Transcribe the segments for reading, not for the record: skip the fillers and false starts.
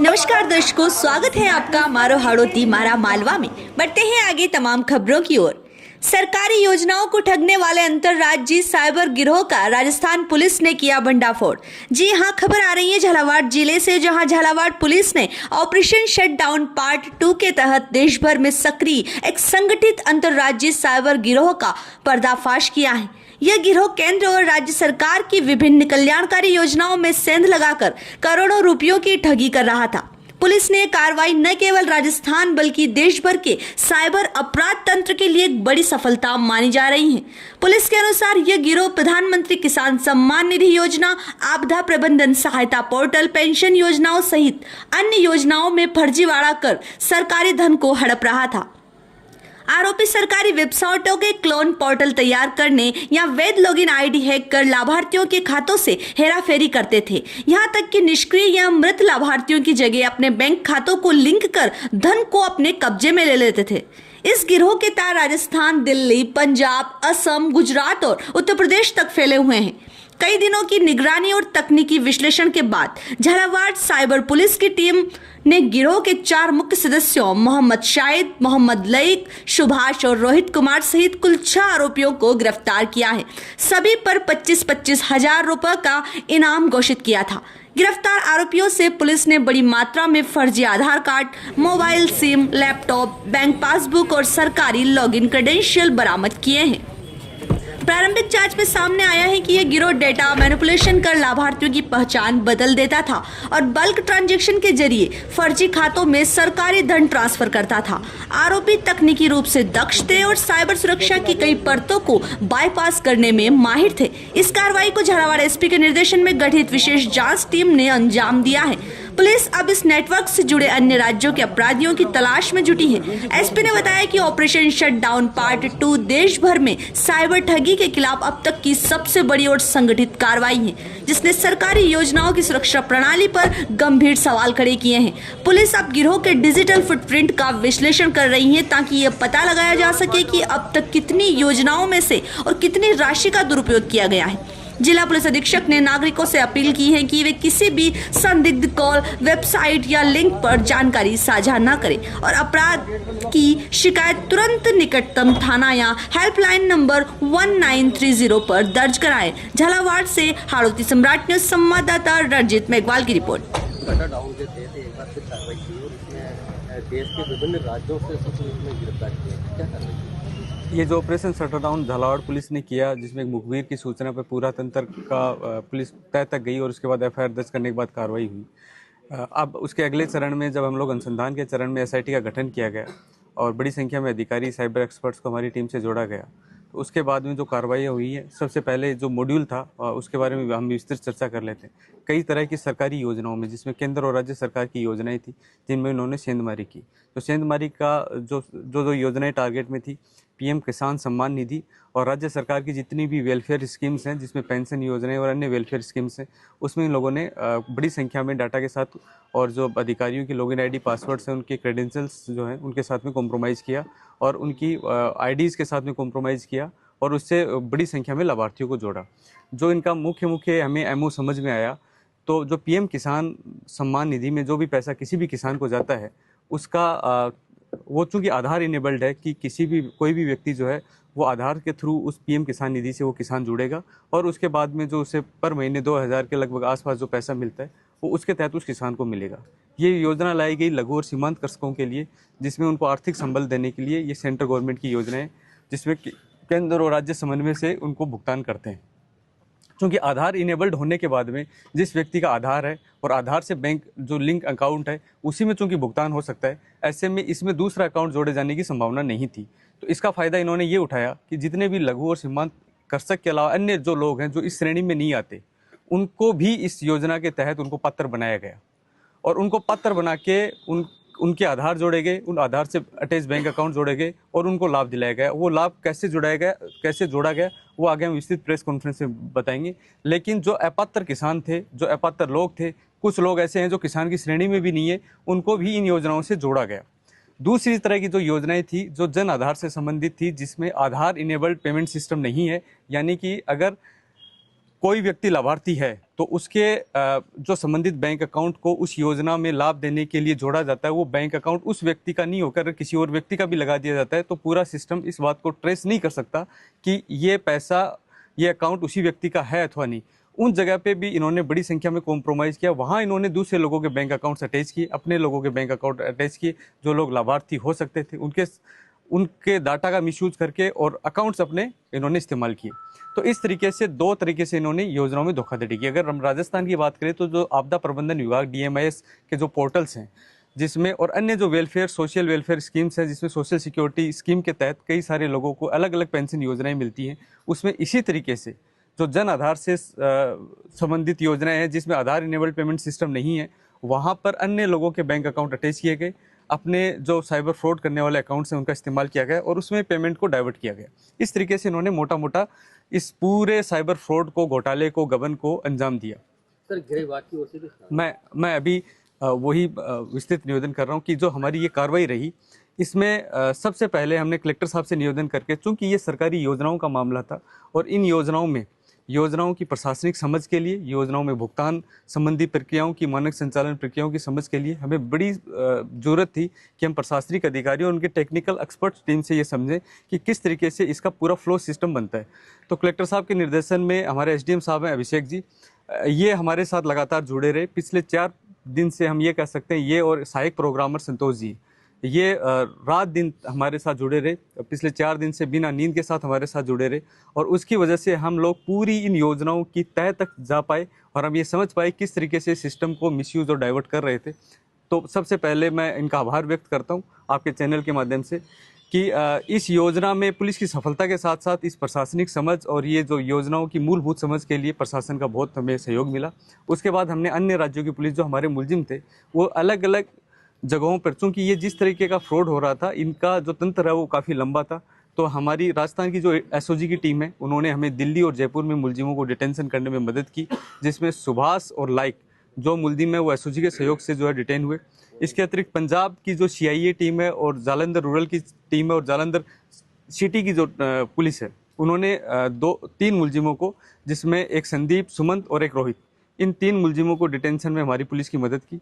नमस्कार दर्शकों, स्वागत है आपका मारो हाड़ोती मारा मालवा में। बढ़ते हैं आगे तमाम खबरों की ओर। सरकारी योजनाओं को ठगने वाले अंतर्राज्यीय साइबर गिरोह का राजस्थान पुलिस ने किया भंडाफोड़। जी हां, खबर आ रही है झालावाड़ जिले से, जहां झालावाड़ पुलिस ने ऑपरेशन शटडाउन पार्ट 2 के तहत देश भर में सक्रिय एक संगठित अंतर्राज्यीय साइबर गिरोह का पर्दाफाश किया है। यह गिरोह केंद्र और राज्य सरकार की विभिन्न कल्याणकारी योजनाओं में सेंध लगाकर करोड़ों रुपयों की ठगी कर रहा था। पुलिस ने कार्रवाई न केवल राजस्थान बल्कि देश भर के साइबर अपराध तंत्र के लिए एक बड़ी सफलता मानी जा रही है। पुलिस के अनुसार यह गिरोह प्रधानमंत्री किसान सम्मान निधि योजना, आपदा प्रबंधन सहायता पोर्टल, पेंशन योजनाओं सहित अन्य योजनाओं में फर्जीवाड़ा कर सरकारी धन को हड़प रहा था। आरोपी सरकारी वेबसाइटों के क्लोन पोर्टल तैयार करने या वैध लॉगिन आईडी हैक कर लाभार्थियों के खातों से हेराफेरी करते थे। यहां तक कि निष्क्रिय या मृत लाभार्थियों की जगह अपने बैंक खातों को लिंक कर धन को अपने कब्जे में ले लेते थे। इस गिरोह के तार राजस्थान, दिल्ली, पंजाब, असम, गुजरात और उत्तर प्रदेश तक फैले हुए हैं। कई दिनों की निगरानी और तकनीकी विश्लेषण के बाद झालावाड़ साइबर पुलिस की टीम ने गिरोह के 4 मुख्य सदस्यों मोहम्मद शाहिद, मोहम्मद लईक, सुभाष और रोहित कुमार सहित कुल 6 आरोपियों को गिरफ्तार किया है। सभी पर 25-25 हजार रुपए का इनाम घोषित किया था। गिरफ्तार आरोपियों से पुलिस ने बड़ी मात्रा में फर्जी Aadhaar card, mobile SIM, laptop, bank passbook और सरकारी लॉगिन क्रेडेंशियल बरामद किए हैं। प्रारंभिक जांच में सामने आया है कि यह गिरोह डेटा मैनिपुलेशन कर लाभार्थियों की पहचान बदल देता था और बल्क ट्रांजैक्शन के जरिए फर्जी खातों में सरकारी धन ट्रांसफर करता था। आरोपी तकनीकी रूप से दक्ष थे और साइबर सुरक्षा की कई परतों को बाईपास करने में माहिर थे। इस कार्रवाई को झालावाड़ एसपी के निर्देशन में गठित विशेष जांच टीम ने अंजाम दिया है। पुलिस अब इस नेटवर्क से जुड़े अन्य राज्यों के अपराधियों की तलाश में जुटी है। एसपी ने बताया कि ऑपरेशन शटडाउन पार्ट 2 देश भर में साइबर ठगी के खिलाफ अब तक की सबसे बड़ी और संगठित कार्रवाई है, जिसने सरकारी योजनाओं की सुरक्षा प्रणाली पर गंभीर सवाल खड़े किए हैं। पुलिस अब गिरोह के डिजिटल फुटप्रिंट का विश्लेषण कर रही है ताकि यह पता लगाया जा सके कि अब तक कितनी योजनाओं में से और कितनी राशि का दुरुपयोग किया गया है। जिला पुलिस अधीक्षक ने नागरिकों से अपील की है कि वे किसी भी संदिग्ध कॉल, वेबसाइट या लिंक पर जानकारी साझा न करें और अपराध की शिकायत तुरंत निकटतम थाना या हेल्पलाइन नंबर 1930 पर दर्ज कराएं। झालावाड़ से हाड़ोती सम्राट न्यूज संवाददाता रंजीत मेघवाल की रिपोर्ट। देश के विभिन्न राज्यों से गिरफ्तार किया, क्या कर ये जो ऑपरेशन शटडाउन झालावाड़ पुलिस ने किया, जिसमें एक मुखबिर की सूचना पर पूरा तंत्र का पुलिस तय तक गई और उसके बाद एफआईआर दर्ज करने के बाद कार्रवाई हुई। अब उसके अगले चरण में जब हम लोग अनुसंधान के चरण में एसआईटी का गठन किया गया और बड़ी संख्या में अधिकारी, साइबर एक्सपर्ट्स को हमारी टीम से जोड़ा गया, तो उसके बाद में जो कार्रवाई हुई है, सबसे पहले जो मॉड्यूल था उसके बारे में हम विस्तृत चर्चा कर लेते हैं। कई तरह की सरकारी योजनाओं में, जिसमें केंद्र और राज्य सरकार की योजनाएं थी, जिनमें उन्होंने सेंधमारी की। तो सेंधमारी का जो योजनाएं टारगेट में थी, पीएम किसान सम्मान निधि और राज्य सरकार की जितनी भी वेलफेयर स्कीम्स हैं, जिसमें पेंशन योजनाएं और अन्य वेलफेयर स्कीम्स हैं, उसमें इन लोगों ने बड़ी संख्या में डाटा के साथ और जो अधिकारियों की लॉगिन आईडी, पासवर्ड्स हैं, उनके क्रेडेंशियल्स जो हैं उनके साथ में कॉम्प्रोमाइज़ किया और उनकी आईडीज़ के साथ में कॉम्प्रोमाइज़ किया और उससे बड़ी संख्या में लाभार्थियों को जोड़ा। जो इनका मुख्य हमें एमओ समझ में आया, तो जो पीएम किसान सम्मान निधि में जो भी पैसा किसी भी किसान को जाता है, उसका वो चूँकि आधार इनेबल्ड है कि कोई भी व्यक्ति जो है वो आधार के थ्रू उस पीएम किसान निधि से वो किसान जुड़ेगा और उसके बाद में जो उसे पर महीने 2000 के लगभग आसपास जो पैसा मिलता है वो उसके तहत उस किसान को मिलेगा। ये योजना लाई गई लघु और सीमांत कृषकों के लिए, जिसमें उनको आर्थिक संबल देने के लिए ये सेंट्रल गवर्नमेंट की योजना है, जिसमें केंद्र और राज्य समन्वय से उनको भुगतान करते हैं। क्योंकि आधार इनेबल्ड होने के बाद में जिस व्यक्ति का आधार है और आधार से बैंक जो लिंक अकाउंट है उसी में चूंकि भुगतान हो सकता है, ऐसे में इसमें दूसरा अकाउंट जोड़े जाने की संभावना नहीं थी। तो इसका फ़ायदा इन्होंने ये उठाया कि जितने भी लघु और सीमांत कृषक के अलावा अन्य जो लोग हैं जो इस श्रेणी में नहीं आते, उनको भी इस योजना के तहत उनको पात्र बनाया गया और उनको पात्र बना के उनके आधार जोड़े गए, उन आधार से अटैच बैंक अकाउंट जोड़े गए और उनको लाभ दिलाया गया। वो लाभ कैसे जोड़ा गया वो आगे हम विस्तृत प्रेस कॉन्फ्रेंस में बताएंगे। लेकिन जो अपात्र किसान थे, जो अपात्र लोग थे, कुछ लोग ऐसे हैं जो किसान की श्रेणी में भी नहीं है, उनको भी इन योजनाओं से जोड़ा गया। दूसरी तरह की जो योजनाएं थी जो जन आधार से संबंधित थी, जिसमें आधार इनेबल्ड पेमेंट सिस्टम नहीं है, यानी कि अगर कोई व्यक्ति लाभार्थी है तो उसके जो संबंधित बैंक अकाउंट को उस योजना में लाभ देने के लिए जोड़ा जाता है, वो बैंक अकाउंट उस व्यक्ति का नहीं होकर किसी और व्यक्ति का भी लगा दिया जाता है, तो पूरा सिस्टम इस बात को ट्रेस नहीं कर सकता कि ये पैसा, ये अकाउंट उसी व्यक्ति का है अथवा नहीं। उन जगह पे भी इन्होंने बड़ी संख्या में कॉम्प्रोमाइज़ किया। वहाँ इन्होंने दूसरे लोगों के बैंक अकाउंट्स अटैच किए, अपने लोगों के बैंक अकाउंट अटैच किए, जो लोग लाभार्थी हो सकते थे उनके डाटा का मिसयूज करके और अकाउंट्स अपने इन्होंने इस्तेमाल किए। तो इस तरीके से 2 तरीके से इन्होंने योजनाओं में धोखाधड़ी की। अगर हम राजस्थान की बात करें तो जो आपदा प्रबंधन विभाग DMIS के जो पोर्टल्स हैं, जिसमें और अन्य जो वेलफेयर, सोशल वेलफेयर स्कीम्स हैं, जिसमें सोशल सिक्योरिटी स्कीम के तहत कई सारे लोगों को अलग अलग पेंशन योजनाएं मिलती हैं, उसमें इसी तरीके से जो जन आधार से संबंधित योजनाएं हैं, जिसमें आधार इनेबल्ड पेमेंट सिस्टम नहीं है, वहाँ पर अन्य लोगों के बैंक अकाउंट अटैच किए गए, अपने जो साइबर फ्रॉड करने वाले अकाउंट्स हैं उनका इस्तेमाल किया गया और उसमें पेमेंट को डाइवर्ट किया गया। इस तरीके से इन्होंने मोटा मोटा इस पूरे साइबर फ्रॉड को, घोटाले को, गबन को अंजाम दिया। सर, गिरफ्तार की ओर से भी मैं अभी वही विस्तृत निवेदन कर रहा हूँ कि जो हमारी ये कार्रवाई रही, इसमें सबसे पहले हमने कलेक्टर साहब से निवेदन करके, चूँकि ये सरकारी योजनाओं का मामला था और इन योजनाओं की प्रशासनिक समझ के लिए, योजनाओं में भुगतान संबंधी प्रक्रियाओं की, मानक संचालन प्रक्रियाओं की समझ के लिए हमें बड़ी ज़रूरत थी कि हम प्रशासनिक अधिकारियों और उनके टेक्निकल एक्सपर्ट टीम से ये समझें कि किस तरीके से इसका पूरा फ्लो सिस्टम बनता है। तो कलेक्टर साहब के निर्देशन में हमारे SDM साहब हैं अभिषेक जी, ये हमारे साथ लगातार जुड़े रहे। पिछले 4 दिन से हम ये कह सकते हैं, ये और सहायक प्रोग्रामर संतोष जी, ये रात दिन हमारे साथ जुड़े रहे। पिछले 4 दिन से बिना नींद के साथ हमारे साथ जुड़े रहे और उसकी वजह से हम लोग पूरी इन योजनाओं की तह तक जा पाए और हम ये समझ पाए किस तरीके से सिस्टम को मिसयूज और डाइवर्ट कर रहे थे। तो सबसे पहले मैं इनका आभार व्यक्त करता हूँ आपके चैनल के माध्यम से कि इस योजना में पुलिस की सफलता के साथ साथ इस प्रशासनिक समझ और ये जो योजनाओं की मूलभूत समझ के लिए प्रशासन का बहुत हमें सहयोग मिला। उसके बाद हमने अन्य राज्यों की पुलिस, जो हमारे मुलजिम थे, वो अलग अलग जगहों पर, चूँकि ये जिस तरीके का फ्रॉड हो रहा था, इनका जो तंत्र है वो काफ़ी लंबा था, तो हमारी राजस्थान की जो SOG की टीम है, उन्होंने हमें दिल्ली और जयपुर में मुलजिमों को डिटेंशन करने में मदद की, जिसमें सुभाष और लाइक जो मुलजिम है वो SOG के सहयोग से जो है डिटेन हुए। इसके अतिरिक्त पंजाब की जो CIA टीम है और जालंधर रूरल की टीम है और जालंधर सिटी की जो पुलिस है, उन्होंने 3 मुलजिमों को, जिसमें एक संदीप, सुमंत और एक रोहित, इन 3 मुलजिमों को डिटेंशन में हमारी पुलिस की मदद की।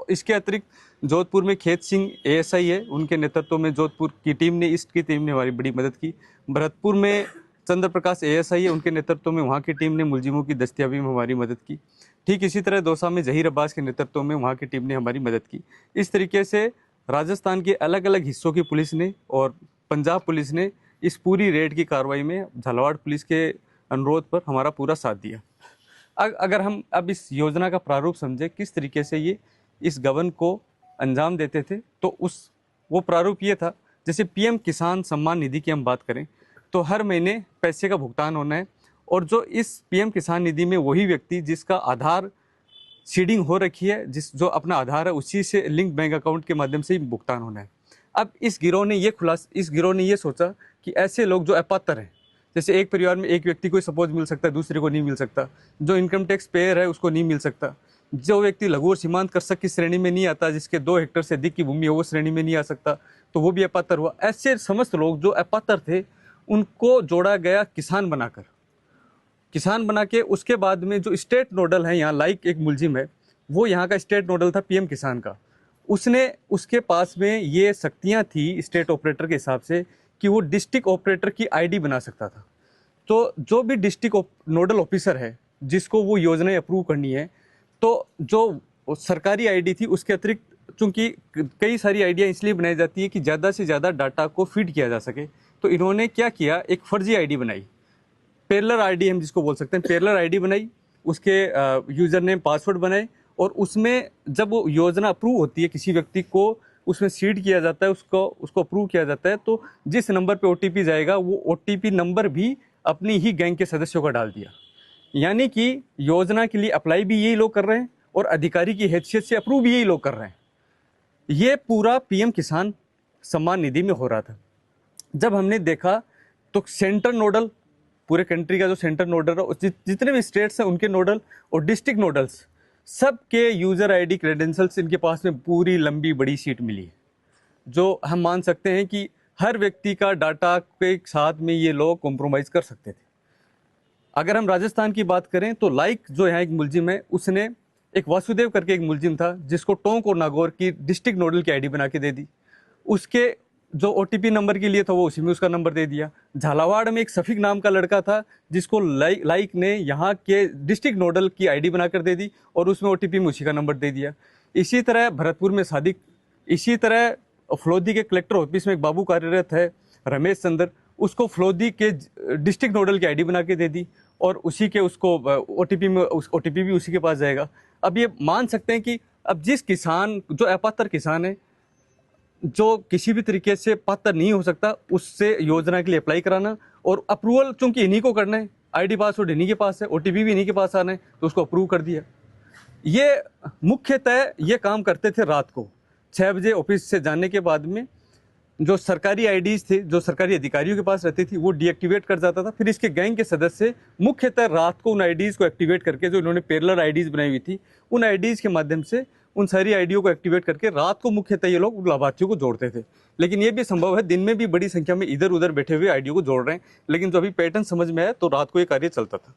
इसके अतिरिक्त जोधपुर में खेत सिंह ASI है, उनके नेतृत्व में जोधपुर की टीम ने, ईस्ट की टीम ने हमारी बड़ी मदद की। भरतपुर में चंद्र प्रकाश ASI है, उनके नेतृत्व में वहाँ की टीम ने मुलजिमों की दस्तियाबी में हमारी मदद की। ठीक इसी तरह दौसा में जहीर अब्बास के नेतृत्व में वहाँ की टीम ने हमारी मदद की। इस तरीके से राजस्थान के अलग अलग हिस्सों की पुलिस ने और पंजाब पुलिस ने इस पूरी रेड की कार्रवाई में झालावाड़ पुलिस के अनुरोध पर हमारा पूरा साथ दिया। अगर हम अब इस योजना का प्रारूप समझे, किस तरीके से ये इस गबन को अंजाम देते थे, तो वो प्रारूप ये था, जैसे PM किसान सम्मान निधि की हम बात करें तो हर महीने पैसे का भुगतान होना है और जो इस PM किसान निधि में वही व्यक्ति जिसका आधार सीडिंग हो रखी है, जो अपना आधार है उसी से लिंक बैंक अकाउंट के माध्यम से ही भुगतान होना है। अब इस गिरोह ने ये सोचा कि ऐसे लोग जो अपात्र हैं, जैसे एक परिवार में एक व्यक्ति को सपोज मिल सकता है, दूसरे को नहीं मिल सकता, जो इनकम टैक्स पेयर है उसको नहीं मिल सकता, जो व्यक्ति लघु और सीमांत कृषक की श्रेणी में नहीं आता, जिसके 2 हेक्टेयर से अधिक की भूमि है वो श्रेणी में नहीं आ सकता, तो वो भी अपात्र हुआ। ऐसे समस्त लोग जो अपात्र थे उनको जोड़ा गया किसान बना के उसके बाद में जो स्टेट नोडल है, यहाँ लाइक एक मुलजिम है, वो यहाँ का स्टेट नोडल था PM किसान का, उसके पास में ये शक्तियाँ थी स्टेट ऑपरेटर के हिसाब से कि वो डिस्ट्रिक्ट ऑपरेटर की ID बना सकता था। तो जो भी डिस्ट्रिक्ट नोडल ऑफिसर है जिसको वो योजनाएं अप्रूव करनी है, तो जो सरकारी ID थी उसके अतिरिक्त, चूँकि कई सारी आइडिया इसलिए बनाई जाती है कि ज़्यादा से ज़्यादा डाटा को फीड किया जा सके, तो इन्होंने क्या किया, एक फर्जी ID बनाई, पैरेलल ID हम जिसको बोल सकते हैं, पैरेलल ID बनाई, उसके यूज़र नेम पासवर्ड बनाए और उसमें जब वो योजना अप्रूव होती है, किसी व्यक्ति को उसमें सीड किया जाता है, उसको अप्रूव किया जाता है, तो जिस नंबर पे OTP जाएगा वो OTP नंबर भी अपनी ही गैंग के सदस्यों का डाल दिया। यानी कि योजना के लिए अप्लाई भी यही लोग कर रहे हैं और अधिकारी की हैसियत से अप्रूव भी यही लोग कर रहे हैं। ये पूरा PM किसान सम्मान निधि में हो रहा था। जब हमने देखा तो सेंटर नोडल, पूरे कंट्री का जो सेंटर नोडल है, जितने भी स्टेट्स हैं उनके नोडल और डिस्ट्रिक्ट नोडल्स, सबके यूज़र ID क्रेडेंशियल्स इनके पास में पूरी लंबी बड़ी सीट मिली है, जो हम मान सकते हैं कि हर व्यक्ति का डाटा के साथ में ये लोग कॉम्प्रोमाइज़ कर सकते थे। अगर हम राजस्थान की बात करें तो लाइक जो यहाँ एक मुलजिम है, उसने एक वासुदेव करके एक मुलजिम था जिसको टोंक और नागौर की डिस्ट्रिक्ट नोडल की आईडी बना के दे दी। उसके जो ओटीपी नंबर के लिए था वो उसी में उसका नंबर दे दिया। झालावाड़ में एक सफीक नाम का लड़का था जिसको लाइक ने यहाँ के डिस्ट्रिक्ट नोडल की आईडी बनाकर दे दी और उसमें ओटीपी में उसी का नंबर दे दिया। इसी तरह भरतपुर में सादिक, इसी तरह फलोदी के कलेक्टर ऑफिस में एक बाबू कार्यरत है रमेश चंद्र, उसको फलोदी के डिस्ट्रिक्ट नोडल की आईडी बना के दे दी और उसी के उसको ओटीपी में ओटीपी भी उसी के पास जाएगा। अब ये मान सकते हैं कि अब जिस किसान जो अपात्र किसान है, जो किसी भी तरीके से पात्र नहीं हो सकता, उससे योजना के लिए अप्लाई कराना और अप्रूवल चूंकि इन्हीं को करना है, आईडी पासवर्ड इन्हीं के पास है, ओटीपी भी इन्हीं के पास आना है, तो उसको अप्रूव कर दिया। ये मुख्यतः ये काम करते थे रात को 6 बजे ऑफिस से जाने के बाद में। जो सरकारी आईडीज थे जो सरकारी अधिकारियों के पास रहती थी वो डीएक्टिवेट कर जाता था। फिर इसके गैंग के सदस्य मुख्यतः रात को उन आईडीज को एक्टिवेट करके, जो इन्होंने पैरेलल आईडीज बनाई हुई थी, उन आईडीज के माध्यम से उन सारी आईडियों को एक्टिवेट करके रात को मुख्यतः ये लोग लाभार्थियों को जोड़ते थे। लेकिन ये भी संभव है दिन में भी बड़ी संख्या में इधर उधर बैठे हुए आईडियों को जोड़ रहे हैं, लेकिन जो अभी पैटर्न समझ में आया तो रात को ये कार्य चलता था।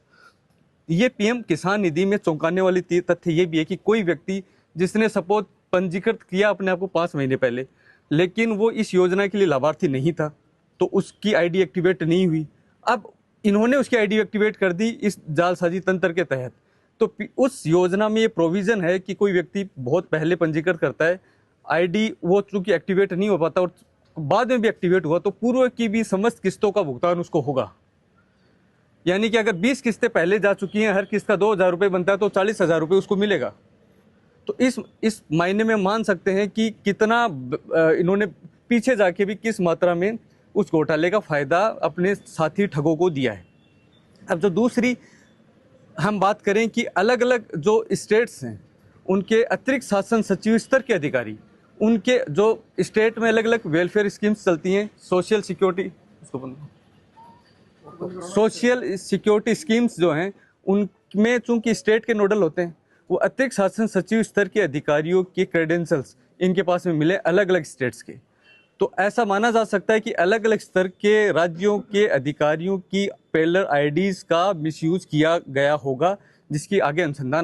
ये पीएम किसान निधि में चौंकाने वाली तथ्य ये भी है कि कोई व्यक्ति जिसने सपोज पंजीकृत किया अपने आप को 5 महीने पहले, लेकिन वो इस योजना के लिए लाभार्थी नहीं था, तो उसकी आईडी एक्टिवेट नहीं हुई। अब इन्होंने उसकी आईडी एक्टिवेट कर दी इस जालसाजी तंत्र के तहत। तो उस योजना में ये प्रोविज़न है कि कोई व्यक्ति बहुत पहले पंजीकृत करता है, आईडी वो चूँकि एक्टिवेट नहीं हो पाता और बाद में भी एक्टिवेट हुआ तो पूर्व की भी समस्त किस्तों का भुगतान उसको होगा। यानी कि अगर 20 किस्तें पहले जा चुकी हैं, हर किस्त का 2,000 रुपये बनता है, तो 40,000 रुपये उसको मिलेगा। तो इस मायने में मान सकते हैं कि कितना इन्होंने पीछे जाके भी किस मात्रा में उस घोटाले का फ़ायदा अपने साथी ठगों को दिया है। अब जो दूसरी हम बात करें कि अलग अलग जो स्टेट्स हैं उनके अतिरिक्त शासन सचिव स्तर के अधिकारी, उनके जो स्टेट में अलग अलग वेलफेयर स्कीम्स चलती हैं, सोशल सिक्योरिटी स्कीम्स जो हैं, उनमें चूंकि स्टेट के नोडल होते हैं, वो अतिरिक्त शासन सचिव स्तर के अधिकारियों के क्रेडेंशियल्स इनके पास में मिले अलग अलग स्टेट्स के। तो ऐसा माना जा सकता है कि अलग अलग स्तर के राज्यों के अधिकारियों की पैरेलल आईडीज़ का मिसयूज किया गया होगा, जिसकी आगे अनुसंधान